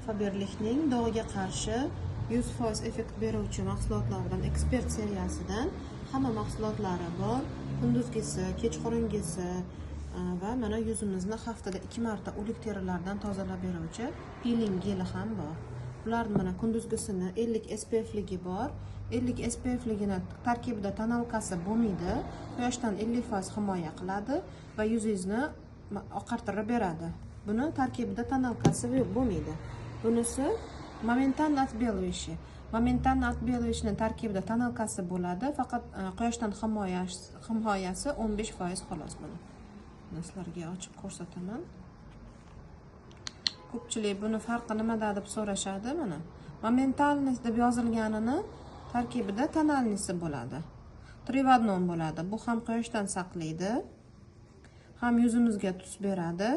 Faberlich'ning dog'ga qarshi 100% effekt beruvchi mahsulotlardan ekspert seriyasidan hamma mahsulotlari bor. Kunduzgisi, kechqurungisi va mana yuzimizni haftada 2 marta o'lik terilardan tozalab beruvchi peeling geli ham bor. Ular mana kunduzgisini 50 SPF ligi bor. 50 SPF ligini tarkibida tonalkasi bo'lmaydi. Quyoshdan 50% himoya qiladi va yuzingizni oqartirib beradi. Buni tarkibida tonalkasi bo'lmaydi. Bunisi momentanno отбеливающий. Momentanno отбеливающийning tarkibida tonalkasi bo'ladi, faqat quyoshdan himoyasi 15% xolos buni. Sizlarga ochib ko'rsataman. Ko'pchilik buni farqi nimada deb so'rashadi mana. Momentalniy deb yozilganini tarkibida tonalnisi bo'ladi. 3 в 1 bo'ladi. Bu ham quyoshdan saqlaydi, ham yuzimizga tus beradi,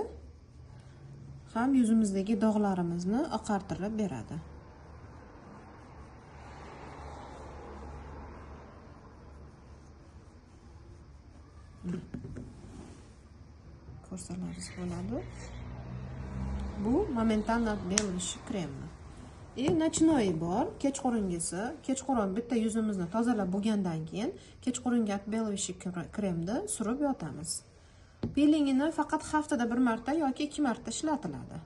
ham yuzimizdagi dog'larimizni oqartirib beradi. Ko'rsalaringiz bo'ladi. Bu momentanno отбеливающий kremni. Nочной bor, kechqurungisi. Kechqurun bitta yuzimizni tozalab bo'lgandan keyin kechqurungi отбеливающий kremni surib yotamiz. Peelingini faqat haftada 1 marta yoki 2 marta ishlatiladi.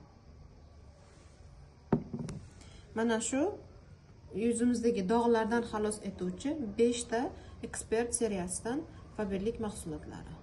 Mana shu yuzimizdagi dog'lardan xalos etuvchi 5 ta ekspert seriyasidan Faberlich mahsulotlari.